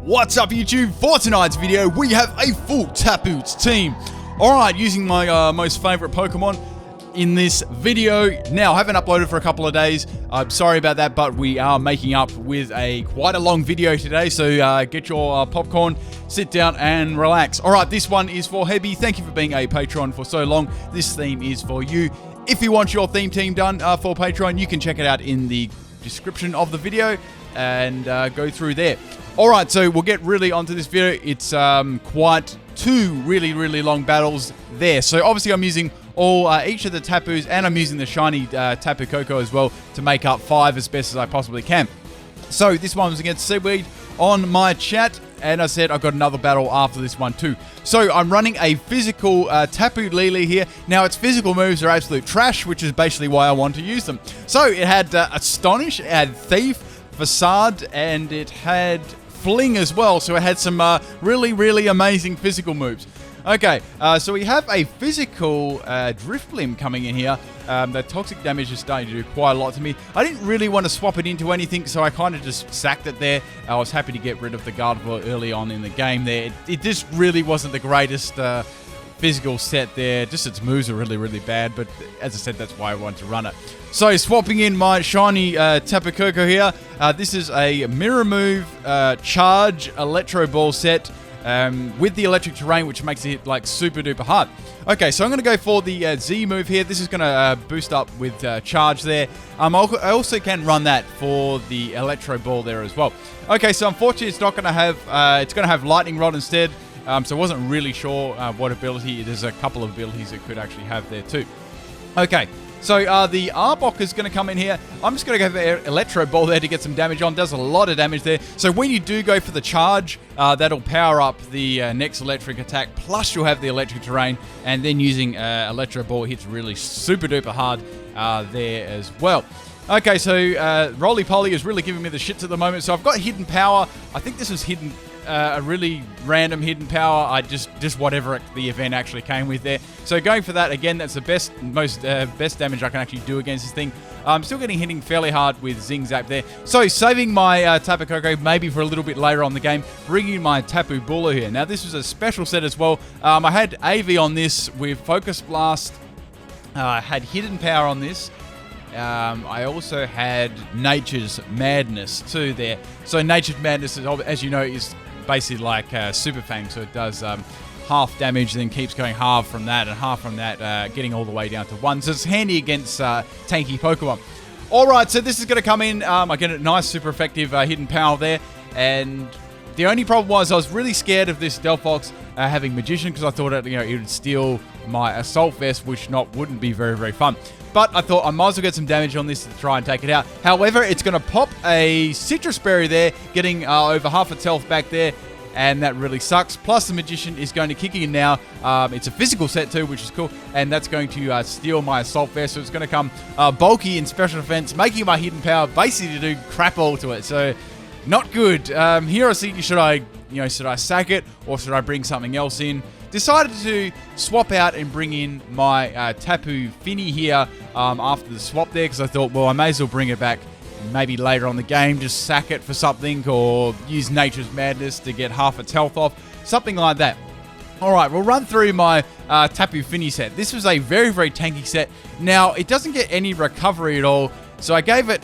What's up YouTube? For tonight's video, we have a full Tapu's team. Alright, using my most favourite Pokemon in this video. Now, I haven't uploaded for a couple of days. I'm sorry about that, but we are making up with quite a long video today. So get your popcorn, sit down and relax. Alright, this one is for Hebby. Thank you for being a Patreon for so long. This theme is for you. If you want your theme team done for Patreon, you can check it out in the description of the video and go through there. Alright, so we'll get really onto this video. It's quite two really long battles there. So obviously I'm using each of the Tapus, and I'm using the shiny Tapu Koko as well to make up 5 as best as I possibly can. So this one was against Seaweed on my chat, and I said I've got another battle after this one too. So I'm running a physical Tapu Lele here. Now its physical moves are absolute trash, which is basically why I want to use them. So it had Astonish, it had Thief, Facade, and it had Fling as well. So it had some really amazing physical moves. Okay, so we have a physical Drifblim coming in here. The toxic damage is starting to do quite a lot to me. I didn't really want to swap it into anything, so I kind of just sacked it there. I was happy to get rid of the Gardevoir early on in the game there. It just really wasn't the greatest physical set there. Just its moves are really bad, but as I said, that's why I wanted to run it. So swapping in my shiny Tapu Koko here. This is a Mirror Move Charge Electro Ball set. With the electric terrain, which makes it like super duper hard. Okay, so I'm going to go for the Z move here. This is going to boost up with charge there. I also can run that for the electro ball there as well. Okay, so unfortunately it's not going to have it's going to have lightning rod instead. So I wasn't really sure what ability. There's a couple of abilities it could actually have there too. Okay. So the Arbok is going to come in here. I'm just going to go for Electro Ball there to get some damage on. Does a lot of damage there. So when you do go for the charge, that'll power up the next electric attack. Plus you'll have the electric terrain. And then using Electro Ball hits really super duper hard there as well. Okay, so Roly Poly is really giving me the shits at the moment. So I've got Hidden Power. I think this is hidden. A really random hidden power. I just whatever the event actually came with there. So going for that again, that's the best damage I can actually do against this thing. I'm still hitting fairly hard with Zing Zap there. So saving my Tapu Koko maybe for a little bit later on the game, bringing my Tapu Bulu here. Now this was a special set as well. I had AV on this with Focus Blast. I had Hidden Power on this. I also had Nature's Madness too there. So Nature's Madness, is, as you know, is basically like Super Fang, so it does half damage, then keeps going half from that, and half from that, getting all the way down to 1. So it's handy against tanky Pokemon. Alright, so this is going to come in. I get a nice, super effective Hidden Power there, and the only problem was I was really scared of this Delphox having Magician, because I thought it would steal my Assault Vest, which wouldn't be very fun. But I thought I might as well get some damage on this to try and take it out. However, it's going to pop a Citrus Berry there, getting over half its health back there, and that really sucks. Plus, the Magician is going to kick in now. It's a physical set too, which is cool, and that's going to steal my Assault Vest, so it's going to come bulky in Special Defense, making my Hidden Power basically to do crap all to it. So, not good. Here I see, should I sack it, or should I bring something else in? Decided to swap out and bring in my Tapu Fini here after the swap there, because I thought, well, I may as well bring it back maybe later on the game, just sack it for something, or use Nature's Madness to get half its health off, something like that. Alright, we'll run through my Tapu Fini set. This was a very tanky set. Now, it doesn't get any recovery at all, so I gave it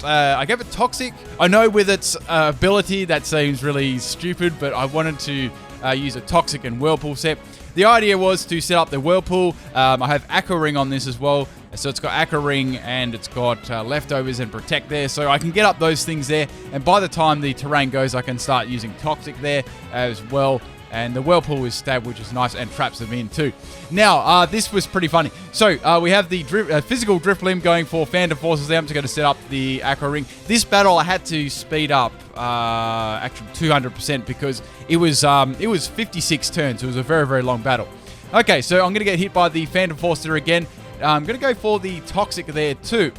Toxic. I know with its ability that seems really stupid, but I wanted to use a Toxic and Whirlpool set. The idea was to set up the Whirlpool. I have Aqua Ring on this as well. So it's got Aqua Ring and it's got Leftovers and Protect there. So I can get up those things there. And by the time the terrain goes, I can start using Toxic there as well. And the Whirlpool is Stab, which is nice, and traps them in too. Now, this was pretty funny. So, we have the physical Drifblim going for Phantom Forces there. I'm just going to set up the Aqua Ring. This battle, I had to speed up actually 200% because it was 56 turns. It was a very long battle. Okay, so I'm going to get hit by the Phantom Forcer again. I'm going to go for the Toxic there too.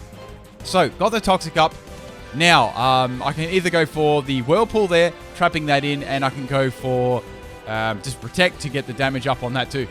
So, got the Toxic up. Now, I can either go for the Whirlpool there, trapping that in, and I can go for just Protect to get the damage up on that too.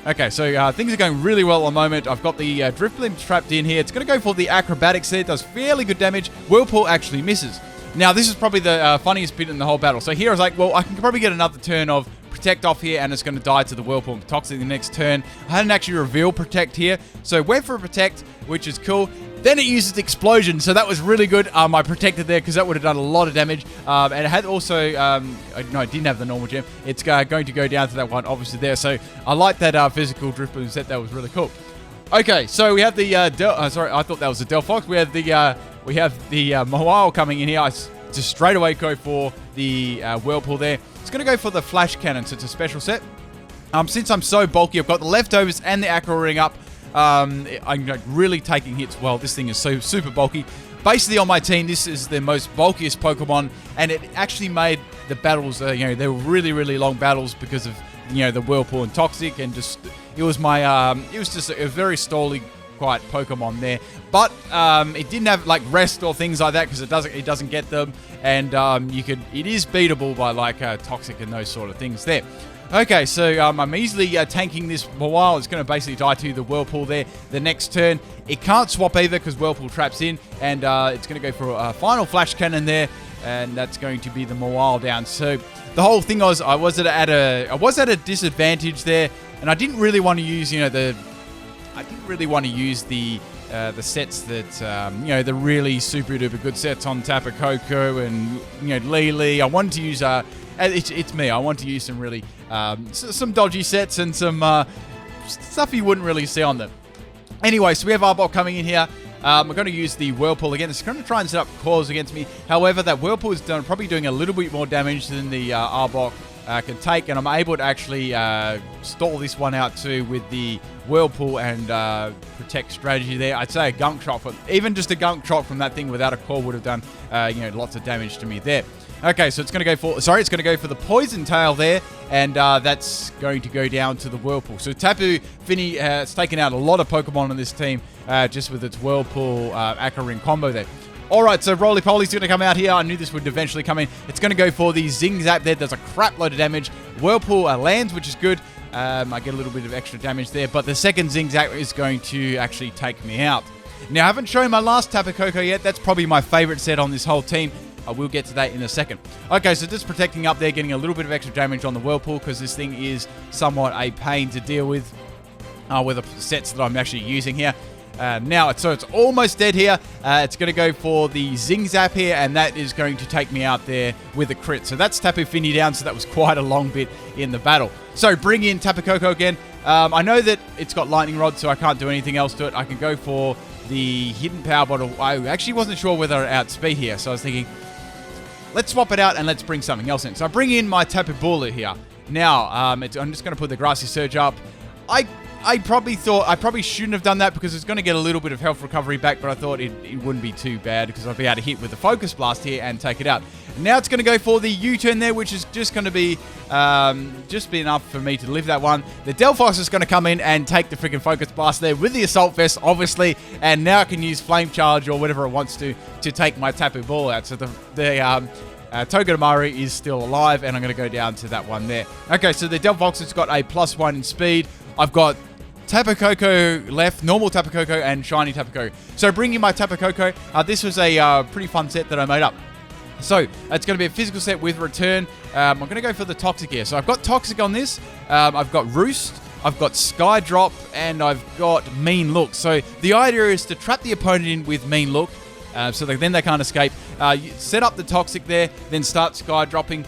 Okay, so things are going really well at the moment. I've got the Drifblim trapped in here. It's going to go for the Acrobatics there. It does fairly good damage. Whirlpool actually misses. Now, this is probably the funniest bit in the whole battle. So here I was like, well, I can probably get another turn of Protect off here, and it's going to die to the Whirlpool and Toxic the next turn. I hadn't actually revealed Protect here, so went for a Protect, which is cool. Then it uses Explosion, so that was really good. I protected there because that would have done a lot of damage. And it had also, no, it didn't have the normal gem. It's going to go down to that one, obviously there. So I like that physical drift boom set. That was really cool. Okay, so we have the sorry, I thought that was the Delphox. We have the Mawile coming in here. I just straight away go for the Whirlpool there. It's going to go for the Flash Cannon, so it's a special set. Since I'm so bulky, I've got the leftovers and the Acro Ring up. I'm really taking hits. Well, this thing is so super bulky. Basically, on my team, this is the most bulkiest Pokemon, and it actually made the battles, they were really, really long battles because of, the Whirlpool and Toxic, and just, it was just a very stally, quiet Pokemon there. But it didn't have like rest or things like that because it doesn't get them, and it is beatable by like Toxic and those sort of things there. Okay, so I'm easily tanking this Mawile. It's going to basically die to the Whirlpool there the next turn. It can't swap either because Whirlpool traps in, and it's going to go for a final Flash Cannon there, and that's going to be the Mawile down. So the whole thing was I was at a disadvantage there, and I didn't really want to use the sets that the really super duper good sets on Tapu Koko and Lele. I wanted to use it's me. I want to use some really some dodgy sets and some stuff you wouldn't really see on them. Anyway, so we have Arbok coming in here. We're going to use the Whirlpool again. It's going to try and set up cores against me. However, that Whirlpool is probably doing a little bit more damage than the Arbok can take, and I'm able to actually stall this one out too with the Whirlpool and Protect strategy there. I'd say a Gunk Shot, even just a Gunk Shot from that thing without a core would have done lots of damage to me there. Okay, so it's going to go for the Poison Tail there, and that's going to go down to the Whirlpool. So Tapu Fini has taken out a lot of Pokemon on this team just with its Whirlpool Acro Ring combo there. Alright, so Roly Poly's going to come out here. I knew this would eventually come in. It's going to go for the Zing Zap there. Does a crap load of damage. Whirlpool lands, which is good. I get a little bit of extra damage there, but the second Zing Zap is going to actually take me out. Now, I haven't shown my last Tapu Koko yet. That's probably my favorite set on this whole team. I will get to that in a second. Okay, so just protecting up there, getting a little bit of extra damage on the Whirlpool because this thing is somewhat a pain to deal with the sets that I'm actually using here. Now, it's almost dead here. It's going to go for the Zing Zap here, and that is going to take me out there with a crit. So that's Tapu Fini down, so that was quite a long bit in the battle. So bring in Tapu Koko again. I know that it's got Lightning Rod, so I can't do anything else to it. I can go for the Hidden Power Bottle. I actually wasn't sure whether it outspeed here, so I was thinking, let's swap it out and let's bring something else in. So I bring in my Tapu Bulu here. Now, I'm just going to put the Grassy Surge up. I probably shouldn't have done that because it's going to get a little bit of health recovery back, but I thought it wouldn't be too bad because I'd be able to hit with the Focus Blast here and take it out. Now it's going to go for the U-turn there, which is just going to be enough for me to live that one. The Delphox is going to come in and take the freaking Focus Blast there with the Assault Vest, obviously, and now I can use Flame Charge or whatever it wants to take my Tapu Bulu out. So the Togedemaru is still alive, and I'm going to go down to that one there. Okay, so the Delphox has got a +1 in speed. I've got Tapu Koko left, normal Tapu Koko, and shiny Tapu Koko. So bringing my Tapu Koko, this was a pretty fun set that I made up. So it's going to be a physical set with return. I'm going to go for the Toxic here. So I've got Toxic on this. I've got Roost. I've got Sky Drop, and I've got Mean Look. So the idea is to trap the opponent in with Mean Look, so then they can't escape. You set up the Toxic there, then start Sky Dropping.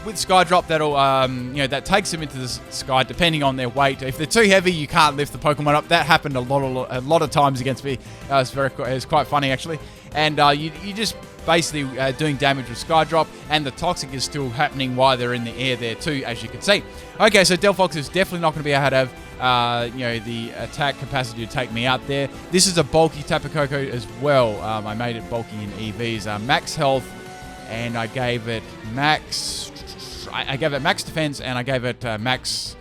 With Sky Drop, that'll that takes them into the sky depending on their weight. If they're too heavy, you can't lift the Pokemon up. That happened a lot of times against me. It's quite funny actually. And you just basically doing damage with Sky Drop, and the Toxic is still happening while they're in the air there too, as you can see. Okay, so Delphox is definitely not going to be able to have the attack capacity to take me out there. This is a bulky Tapu Koko as well. I made it bulky in EVs. Max health, and I gave it max. I gave it max defense, and I gave it max.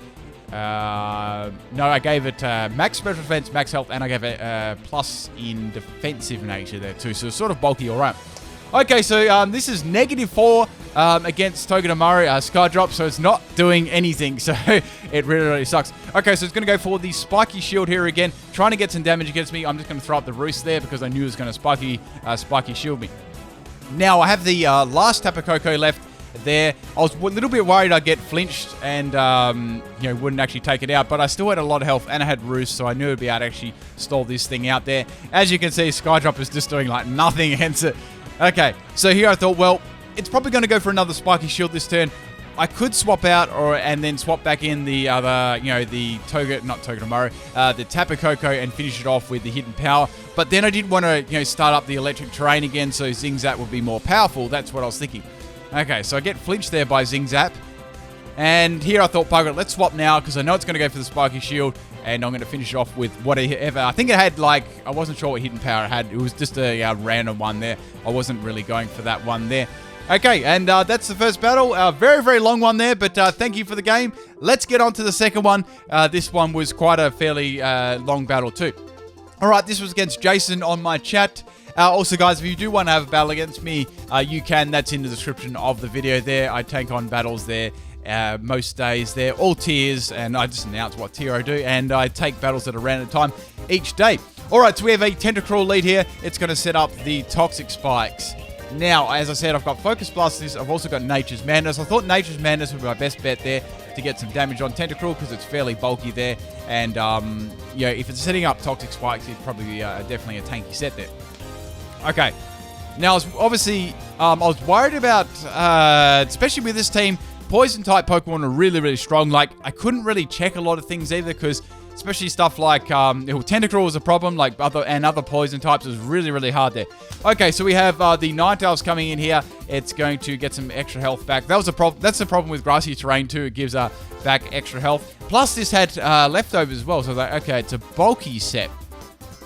I gave it max special defense, max health, and I gave it plus in defensive nature there too. So it's sort of bulky, all right. Okay, so this is -4 against Togedemaru Sky Drop, so it's not doing anything, so it really sucks. Okay, so it's going to go for the Spiky Shield here again, trying to get some damage against me. I'm just going to throw up the Roost there because I knew it was going to Spiky Shield me. Now, I have the last Tapu Koko left there. I was a little bit worried I'd get flinched and, wouldn't actually take it out. But I still had a lot of health and I had Roost, so I knew I'd be able to actually stall this thing out there. As you can see, Skydrop is just doing like nothing against it. Okay, so here I thought, well, it's probably going to go for another Spiky Shield this turn. I could swap out and then swap back in the other, the the Tapu Koko and finish it off with the Hidden Power. But then I did want to, start up the Electric Terrain again, so Zing Zap would be more powerful. That's what I was thinking. Okay, so I get flinched there by Zing Zap. And here I thought, bugger it, let's swap now, because I know it's going to go for the Spiky Shield, and I'm going to finish it off with whatever. I think it had, I wasn't sure what Hidden Power it had. It was just a random one there. I wasn't really going for that one there. Okay, and that's the first battle. Very, very long one there, but thank you for the game. Let's get on to the second one. This one was quite a fairly long battle too. All right, this was against Jason on my chat. Also, guys, if you do want to have a battle against me, you can. That's in the description of the video there. I take on battles there most days. They're all tiers, and I just announce what tier I do, and I take battles at a random time each day. All right, so we have a Tentacruel lead here. It's going to set up the Toxic Spikes. Now, as I said, I've got Focus Blasters. I've also got Nature's Madness. I thought Nature's Madness would be my best bet there to get some damage on Tentacruel because it's fairly bulky there. And, if it's setting up Toxic Spikes, it'd probably be definitely a tanky set there. Okay. Now, I was worried about, especially with this team, Poison-type Pokemon are really, really strong. I couldn't really check a lot of things either because especially stuff like Tentacruel was a problem, other poison types. It was really, really hard there. Okay, so we have the Ninetales coming in here. It's going to get some extra health back. That was a problem. That's the problem with Grassy Terrain too. It gives back extra health. Plus, this had leftovers as well. So I was like, okay, it's a bulky set.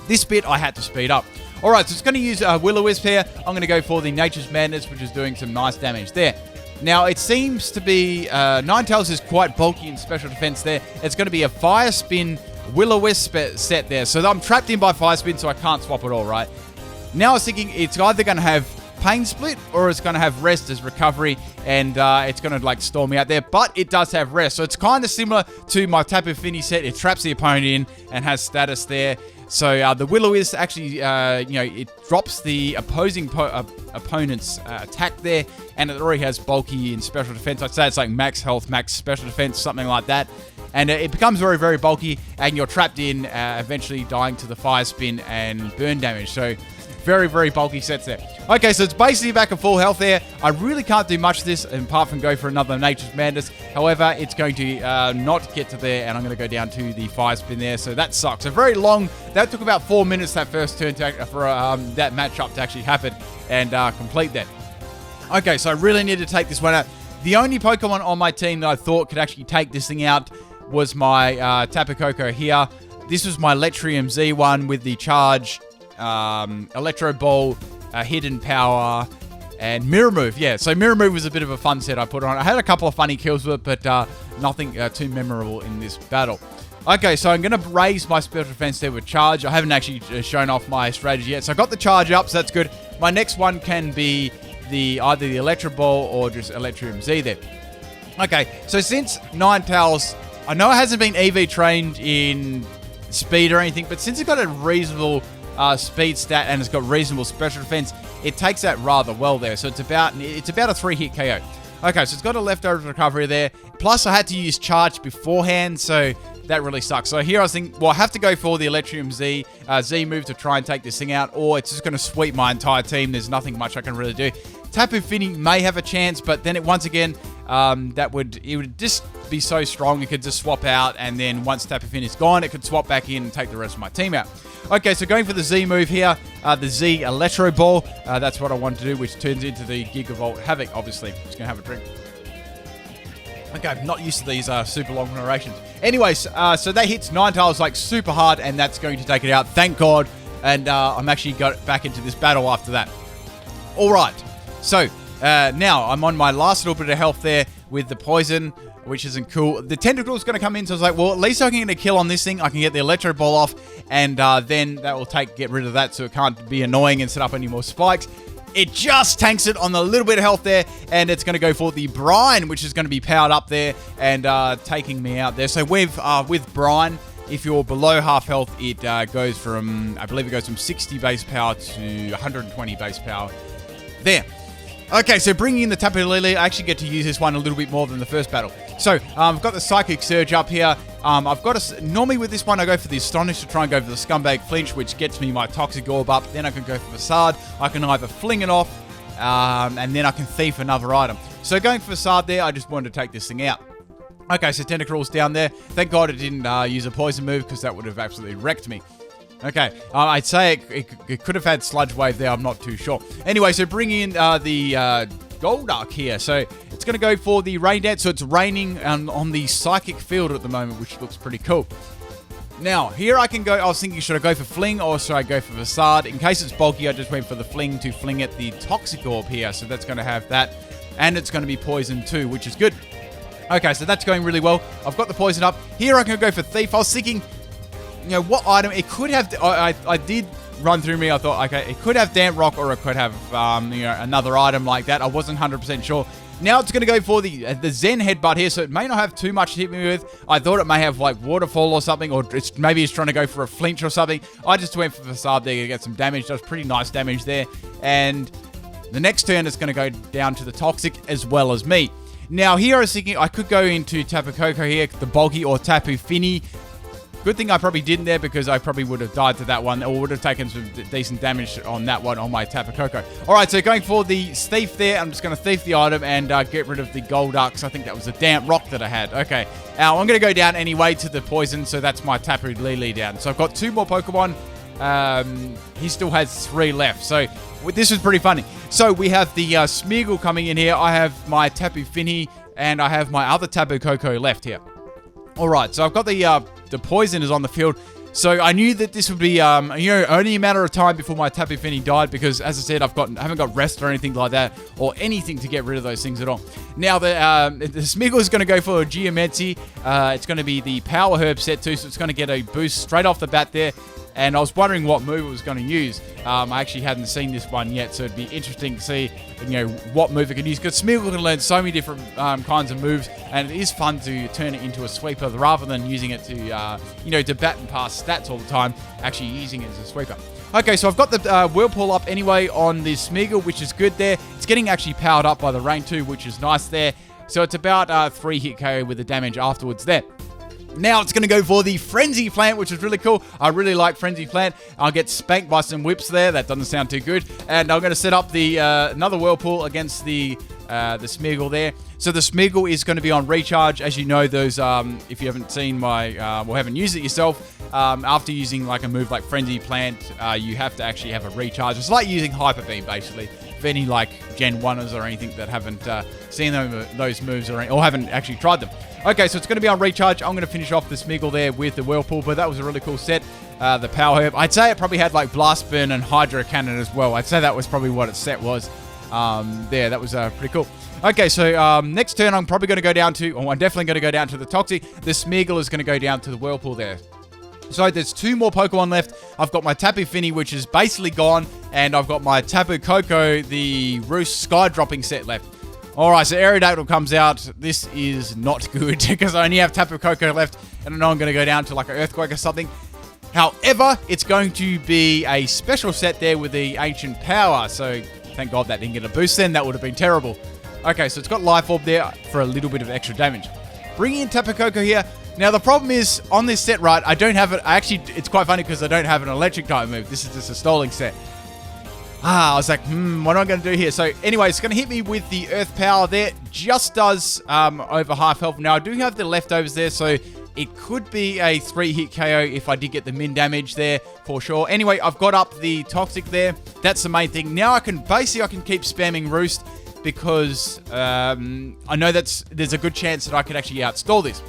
This bit I had to speed up. All right, so it's going to use Will-O-Wisp here. I'm going to go for the Nature's Madness, which is doing some nice damage there. Now, it seems to be... Ninetales is quite bulky in special defense there. It's going to be a Fire Spin Will-O-Wisp set there. So I'm trapped in by Fire Spin, so I can't swap at all, right? Now I was thinking it's either going to have Pain Split or it's going to have Rest as recovery, and it's going to, storm me out there. But it does have Rest, so it's kind of similar to my Tapu Fini set. It traps the opponent in and has status there. So the Will-O-Wisp actually, it drops the opposing opponent's attack there, and it already has bulky in special defense. I'd say it's like max health, max special defense, something like that. And it becomes very, very bulky, and you're trapped in, eventually dying to the Fire Spin and burn damage. So very, very bulky sets there. Okay, so it's basically back at full health there. I really can't do much of this apart from go for another Nature's Madness. However, it's going to not get to there, and I'm going to go down to the Fire Spin there. So that sucks. So very long. That took about 4 minutes, that first turn, for that matchup to actually happen and complete that. Okay, so I really need to take this one out. The only Pokemon on my team that I thought could actually take this thing out was my Tapu Koko here. This was my Letrium Z one with the Charge, Electro Ball, Hidden Power, and Mirror Move. Yeah, so Mirror Move was a bit of a fun set I put on. I had a couple of funny kills with it, but nothing too memorable in this battle. Okay, so I'm going to raise my special defense there with Charge. I haven't actually shown off my strategy yet, so I got the Charge up, so that's good. My next one can be either the Electro Ball or just Electrium Z there. Okay, so since Ninetales, I know it hasn't been EV trained in speed or anything, but since it's got a reasonable speed stat and it's got reasonable special defense, it takes that rather well there. So it's about a 3-hit KO. Okay, so it's got a leftover recovery there. Plus, I had to use Charge beforehand, so that really sucks. So here I was thinking, well, I have to go for the Electrium Z move to try and take this thing out, or it's just going to sweep my entire team. There's nothing much I can really do. Tapu Fini may have a chance, but then once again, it would just be so strong. It could just swap out, and then once Tapu Fini's gone, it could swap back in and take the rest of my team out. Okay, so going for the Z move here, the Z Electro Ball. That's what I want to do, which turns into the Gigavolt Havoc, obviously. Just going to have a drink. Okay, I'm not used to these super long narrations. Anyways, so that hits Ninetales super hard, and that's going to take it out. Thank God. And I'm actually got back into this battle after that. All right. So now I'm on my last little bit of health there with the poison, which isn't cool. The Tentacruel is going to come in, so I was like, well, at least I can get a kill on this thing. I can get the Electro Ball off, and then that will get rid of that, so it can't be annoying and set up any more spikes. It just tanks it on a little bit of health there, and it's going to go for the Brine, which is going to be powered up there and taking me out there. So with Brine, if you're below half health, it goes from, I believe it goes from 60 base power to 120 base power. There. Okay, so bringing in the Tapu Lele, I actually get to use this one a little bit more than the first battle. So, I've got the Psychic Surge up here. I've got normally with this one, I go for the Astonish to try and go for the Scumbag Flinch, which gets me my Toxic Orb up. Then I can go for Facade. I can either fling it off, and then I can thief another item. So going for Facade there, I just wanted to take this thing out. Okay, so Tentacruel's down there. Thank God it didn't use a poison move, because that would have absolutely wrecked me. Okay, I'd say it could have had Sludge Wave there, I'm not too sure. Anyway, so bring in the Golduck here. So it's going to go for the Rain Dance, so it's raining on the Psychic Field at the moment, which looks pretty cool. Now, here I can go, I was thinking, should I go for Fling or should I go for Facade? In case it's bulky, I just went for the Fling to fling at the Toxic Orb here, so that's going to have that. And it's going to be Poison too, which is good. Okay, so that's going really well. I've got the Poison up. Here I can go for Thief. I was thinking, you know, what item? It could have... I did run through me. I thought, okay, it could have Damp Rock or it could have, you know, another item like that. I wasn't 100% sure. Now it's going to go for the Zen Headbutt here, so it may not have too much to hit me with. I thought it may have, like, Waterfall or something, or maybe it's trying to go for a Flinch or something. I just went for Facade there to get some damage. That was pretty nice damage there. And the next turn it's going to go down to the Toxic as well as me. Now, here I was thinking I could go into Tapu Koko here, the Bulky or Tapu Fini. Good thing I probably didn't there, because I probably would have died to that one, or would have taken some decent damage on that one on my Tapu Koko. Alright, so going for the Thief there, I'm just going to Thief the item and get rid of the Golduck. I think that was a Damp Rock that I had. Okay, now I'm going to go down anyway to the Poison, so that's my Tapu Lele down. So I've got 2 more Pokemon. He still has 3 left, so this is pretty funny. So we have the Smeargle coming in here. I have my Tapu Fini, and I have my other Tapu Koko left here. Alright, so I've got the Poison is on the field. So I knew that this would be, you know, only a matter of time before my Tapu Fini died, because, as I said, I haven't got rest or anything like that, or anything to get rid of those things at all. Now, the Smeargle is going to go for a Geomancy. It's going to be the Power Herb set too, so it's going to get a boost straight off the bat there. And I was wondering what move it was going to use. I actually hadn't seen this one yet, so it'd be interesting to see, you know, what move it could use. Because Smeargle can learn so many different kinds of moves, and it is fun to turn it into a sweeper rather than using it to, you know, to bat and pass stats all the time. Actually using it as a sweeper. Okay, so I've got the Whirlpool up anyway on this Smeargle, which is good there. It's getting actually powered up by the rain too, which is nice there. So it's about 3 hit KO with the damage afterwards there. Now it's going to go for the Frenzy Plant, which is really cool. I really like Frenzy Plant. I'll get spanked by some whips there. That doesn't sound too good. And I'm going to set up the another Whirlpool against the Smeargle there. So the Smeargle is going to be on recharge. As you know, those if you haven't seen my or haven't used it yourself, after using like a move like Frenzy Plant, you have to actually have a recharge. It's like using Hyper Beam basically. For any like Gen 1ers or anything that haven't seen those moves or haven't actually tried them. Okay, so it's going to be on recharge. I'm going to finish off the Smeargle there with the Whirlpool, but that was a really cool set. The Power Herb. I'd say it probably had like Blast Burn and Hydro Cannon as well. I'd say that was probably what its set was. There, that was pretty cool. Okay, so next turn I'm probably going to go down to, or I'm definitely going to go down to the Toxic. The Smeargle is going to go down to the Whirlpool there. So there's 2 more Pokemon left. I've got my Tapu Fini, which is basically gone, and I've got my Tapu Koko, the Roost Sky Dropping set left. Alright, so Aerodactyl comes out. This is not good, because I only have Tapu Koko left, and I know I'm going to go down to like an Earthquake or something. However, it's going to be a special set there with the Ancient Power, so thank God that didn't get a boost then. That would have been terrible. Okay, so it's got Life Orb there for a little bit of extra damage. Bringing in Tapu Koko here. Now, the problem is, on this set, right, I don't have it. Actually, it's quite funny because I don't have an electric type move. This is just a stalling set. I was like, what am I going to do here? So, anyway, it's going to hit me with the Earth Power there. Just does over half health. Now, I do have the leftovers there, so it could be a 3-hit KO if I did get the min damage there, for sure. Anyway, I've got up the Toxic there. That's the main thing. Now, I can keep spamming Roost because I know there's a good chance that I could actually outstall this.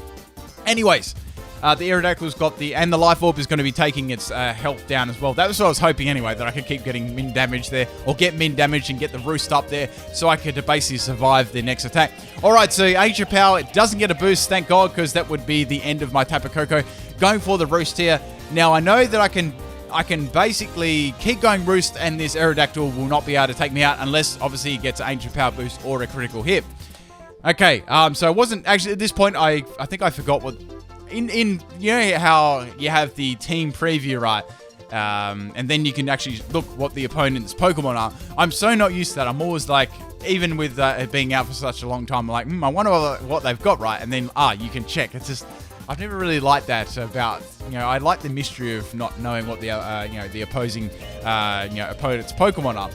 Anyways, the Aerodactyl's got and the Life Orb is going to be taking its health down as well. That was what I was hoping anyway, that I could keep getting min damage there, or get min damage and get the Roost up there, so I could basically survive the next attack. Alright, so Ancient Power, it doesn't get a boost, thank God, because that would be the end of my Tapu Koko. Going for the Roost here. Now, I know that I can basically keep going Roost, and this Aerodactyl will not be able to take me out, unless, obviously, it gets an Ancient Power boost or a critical hit. Okay, so I wasn't actually at this point. I think I forgot what you know how you have the team preview, right? And then you can actually look what the opponent's Pokemon are. I'm so not used to that. I'm always like, even with it being out for such a long time, I'm like, I wonder what they've got right. And then, you can check. It's just, I've never really liked that about, I like the mystery of not knowing what the, the opposing, opponent's Pokemon are.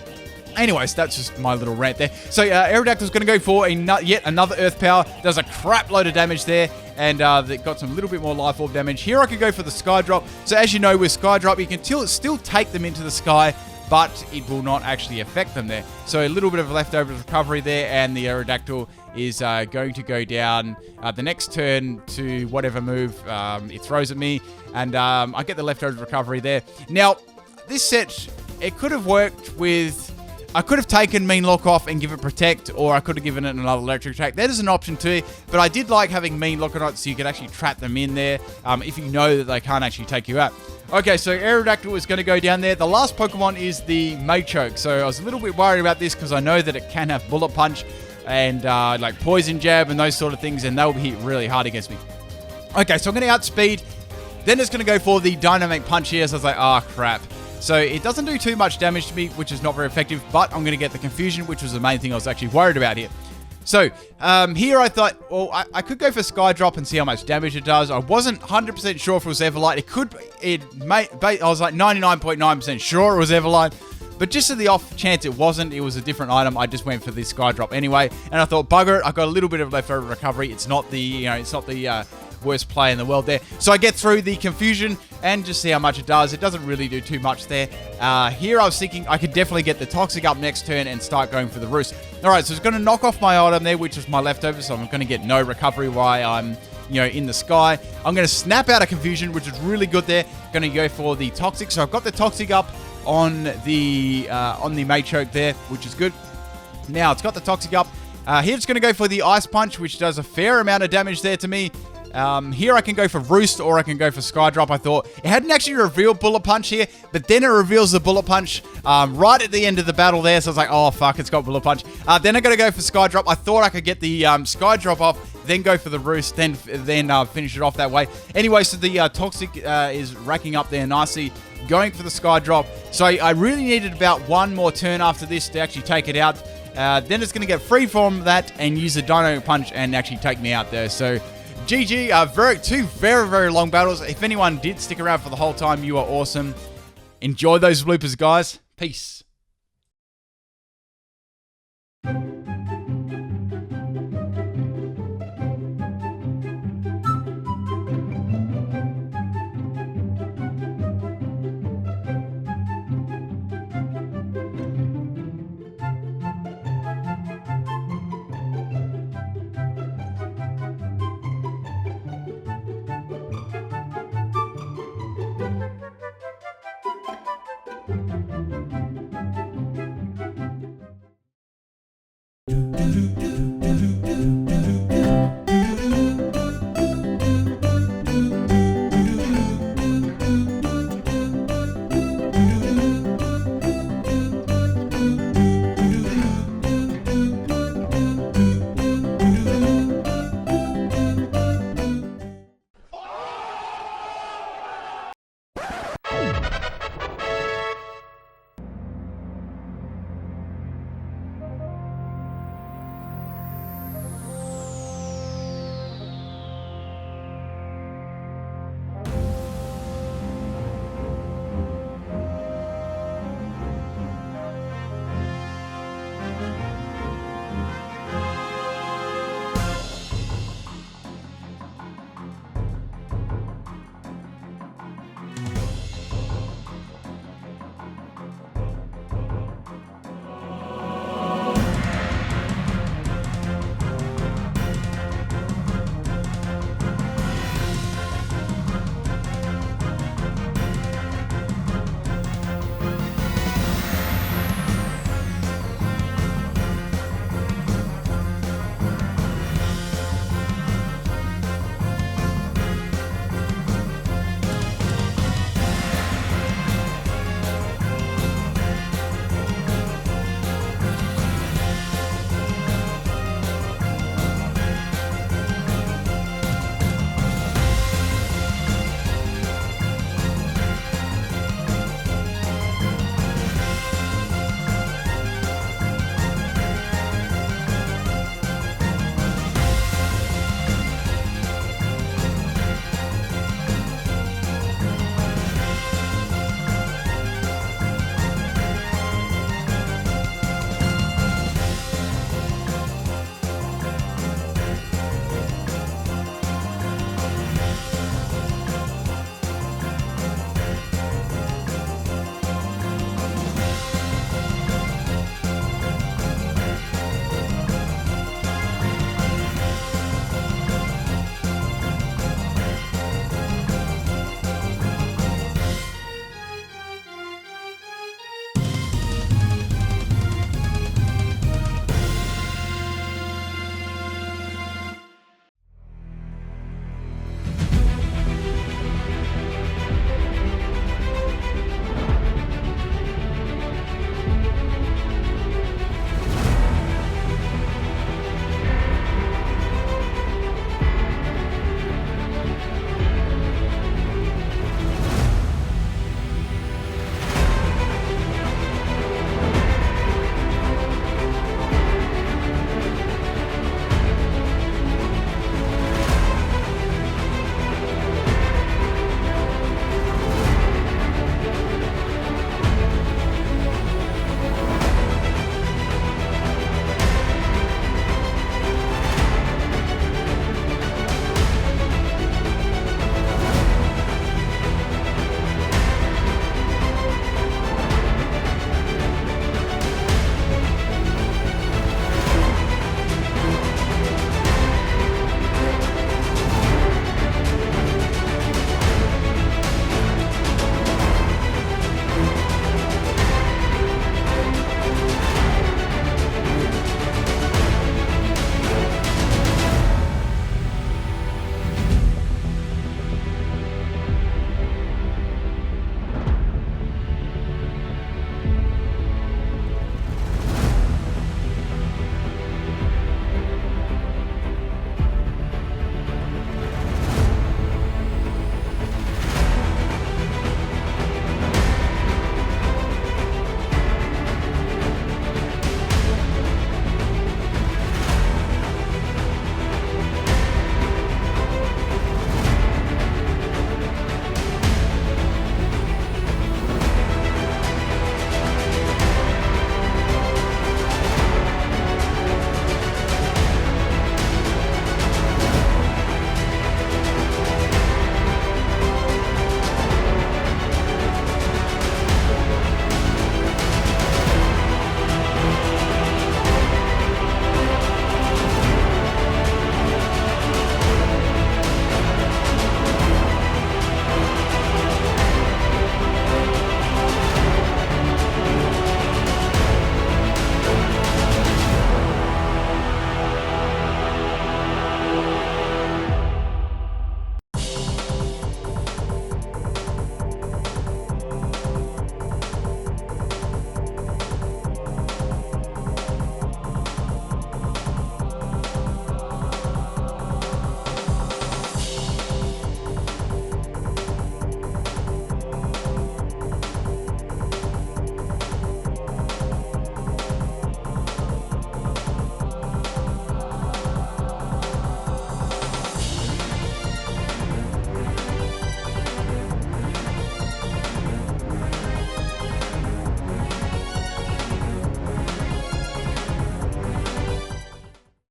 Anyways, that's just my little rant there. So Aerodactyl's going to go for yet another Earth Power. Does a crap load of damage there, and they got some little bit more Life Orb damage. Here I could go for the Sky Drop. So as you know, with Sky Drop, you can still take them into the sky, but it will not actually affect them there. So a little bit of leftover recovery there, and the Aerodactyl is going to go down the next turn to whatever move it throws at me, and I get the leftover recovery there. Now, this set, it could have worked with... I could have taken Mean Lock off and give it Protect, or I could have given it another Electric Attack. That is an option too, but I did like having Mean Lock on it so you could actually trap them in there if you know that they can't actually take you out. Okay, so Aerodactyl is going to go down there. The last Pokemon is the Machoke, so I was a little bit worried about this because I know that it can have Bullet Punch and like Poison Jab and those sort of things, and they'll hit really hard against me. Okay, so I'm going to outspeed. Then it's going to go for the Dynamic Punch here, so I was like, oh crap. So it doesn't do too much damage to me, which is not very effective, but I'm going to get the Confusion, which was the main thing I was actually worried about here. So here I thought, well, I could go for Sky Drop and see how much damage it does. I wasn't 100% sure if it was Everlight. I was like 99.9% sure it was Everlight, but just to the off chance it wasn't, it was a different item, I just went for this Sky Drop anyway. And I thought, bugger it, I got a little bit of leftover recovery. It's not the, worst play in the world there. So I get through the Confusion and just see how much it does. It doesn't really do too much there. Here I was thinking I could definitely get the Toxic up next turn and start going for the Roost. Alright, so it's going to knock off my item there, which is my leftover, so I'm going to get no recovery while I'm, in the sky. I'm going to snap out a Confusion, which is really good there. Going to go for the Toxic. So I've got the Toxic up on the Machoke there, which is good. Now it's got the Toxic up. Here it's going to go for the Ice Punch, which does a fair amount of damage there to me. Here I can go for Roost or I can go for Sky Drop. I thought it hadn't actually revealed Bullet Punch here, but then it reveals the Bullet Punch right at the end of the battle there. So I was like, oh fuck, it's got Bullet Punch. Then I got to go for Sky Drop. I thought I could get the Sky Drop off, then go for the Roost, then finish it off that way. Anyway, so the Toxic is racking up there nicely, going for the Sky Drop. So I really needed about one more turn after this to actually take it out. Then it's going to get free from that and use the Dynamic Punch and actually take me out there. So GG, two very, very long battles. If anyone did stick around for the whole time, you are awesome. Enjoy those bloopers, guys. Peace.